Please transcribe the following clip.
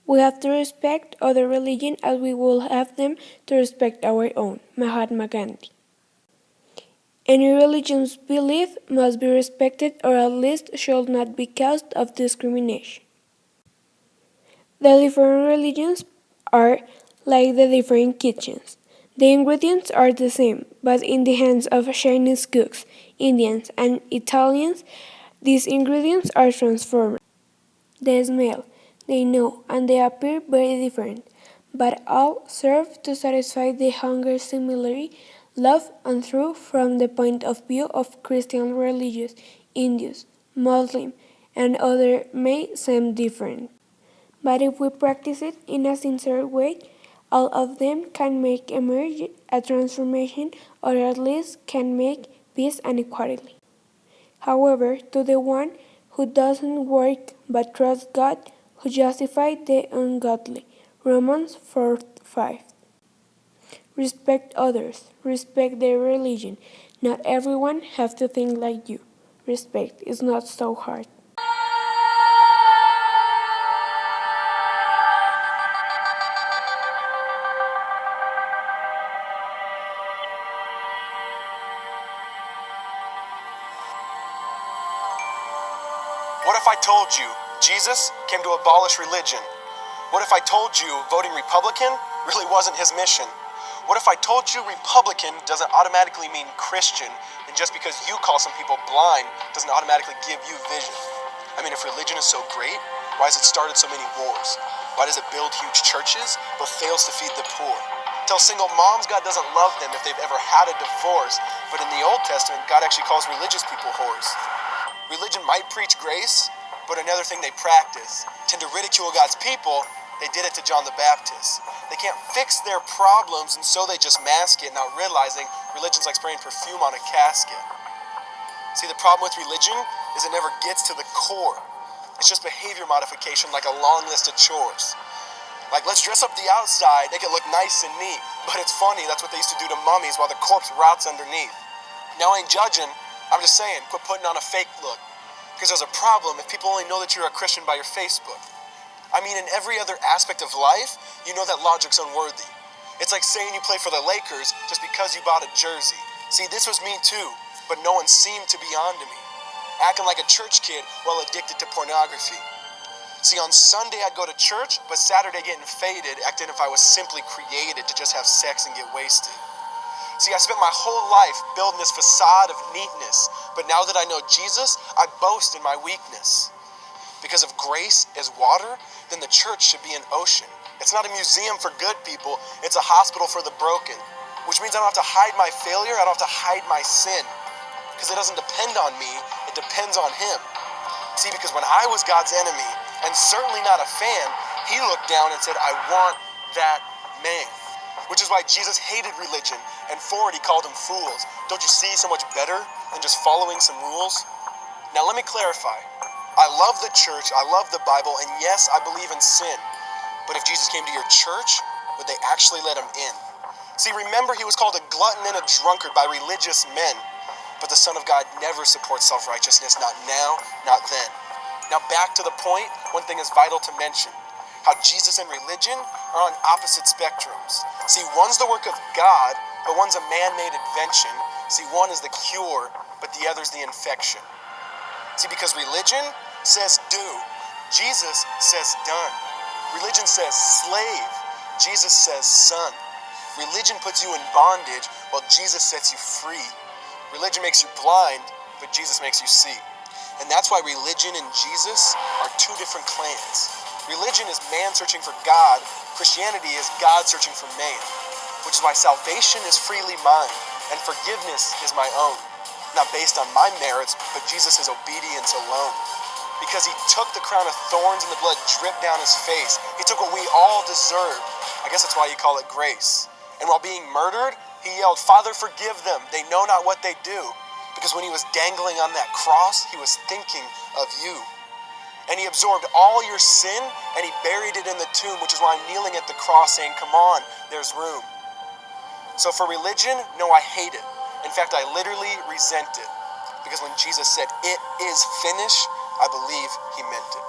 We have to respect other religions as we will have them to respect our own. Mahatma Gandhi. Any religion's belief must be respected or at least should not be cause of discrimination. The different religions are like the different kitchens. The ingredients are the same, but in the hands of Chinese cooks, Indians, and Italians, these ingredients are transformed. They smell, they know, and they appear very different, but all serve to satisfy the hunger similarly, love and truth from the point of view of Christian religious, Hindus, Muslim, and other may seem different. But if we practice it in a sincere way, all of them can make emerge a transformation or at least can make peace and equality. However, to the one who doesn't work but trusts God, who justifies the ungodly. Romans 4:5. Respect others. Respect their religion. Not everyone has to think like you. Respect is not so hard. What if I told you Jesus came to abolish religion? What if I told you voting Republican really wasn't his mission? What if I told you Republican doesn't automatically mean Christian, and just because you call some people blind doesn't automatically give you vision? I mean, if religion is so great, why has it started so many wars? Why does it build huge churches but fails to feed the poor? Tell single moms God doesn't love them if they've ever had a divorce, but in the Old Testament, God actually calls religious people whores. Religion might preach grace, but another thing they practice. Tend to ridicule God's people, they did it to John the Baptist. They can't fix their problems, and so they just mask it, not realizing religion's like spraying perfume on a casket. See, the problem with religion is it never gets to the core. It's just behavior modification, like a long list of chores. Like, let's dress up the outside, make it look nice and neat. But it's funny, that's what they used to do to mummies while the corpse rots underneath. Now, I ain't judging, I'm just saying, quit putting on a fake look. Because there's a problem if people only know that you're a Christian by your Facebook. I mean, in every other aspect of life, you know that logic's unworthy. It's like saying you play for the Lakers just because you bought a jersey. See, this was me too, but no one seemed to be on to me. Acting like a church kid while addicted to pornography. See, on Sunday I'd go to church, but Saturday getting faded, acting if I was simply created to just have sex and get wasted. See, I spent my whole life building this facade of neatness, but now that I know Jesus, I boast in my weakness. Because if grace is water, then the church should be an ocean. It's not a museum for good people, it's a hospital for the broken. Which means I don't have to hide my failure, I don't have to hide my sin. Because it doesn't depend on me, it depends on Him. See, because when I was God's enemy, and certainly not a fan, He looked down and said, I want that man. Which is why Jesus hated religion, and for it He called them fools. Don't you see so much better than just following some rules? Now let me clarify. I love the church, I love the Bible, and yes, I believe in sin. But if Jesus came to your church, would they actually let Him in? See, remember He was called a glutton and a drunkard by religious men. But the Son of God never supports self-righteousness, not now, not then. Now back to the point, one thing is vital to mention. How Jesus and religion are on opposite spectrums. See, one's the work of God, but one's a man-made invention. See, one is the cure, but the other's the infection. See, because religion says do, Jesus says done. Religion says slave, Jesus says son. Religion puts you in bondage, while Jesus sets you free. Religion makes you blind, but Jesus makes you see. And that's why religion and Jesus are two different clans. Religion is man searching for God. Christianity is God searching for man. Which is why salvation is freely mine, and forgiveness is my own. Not based on my merits, but Jesus' obedience alone. Because He took the crown of thorns and the blood dripped down His face. He took what we all deserved. I guess that's why you call it grace. And while being murdered, He yelled, Father, forgive them. They know not what they do. Because when He was dangling on that cross, He was thinking of you. And He absorbed all your sin, and He buried it in the tomb, which is why I'm kneeling at the cross saying, come on, there's room. So for religion, no, I hate it. In fact, I literally resent it. Because when Jesus said, it is finished, I believe He meant it.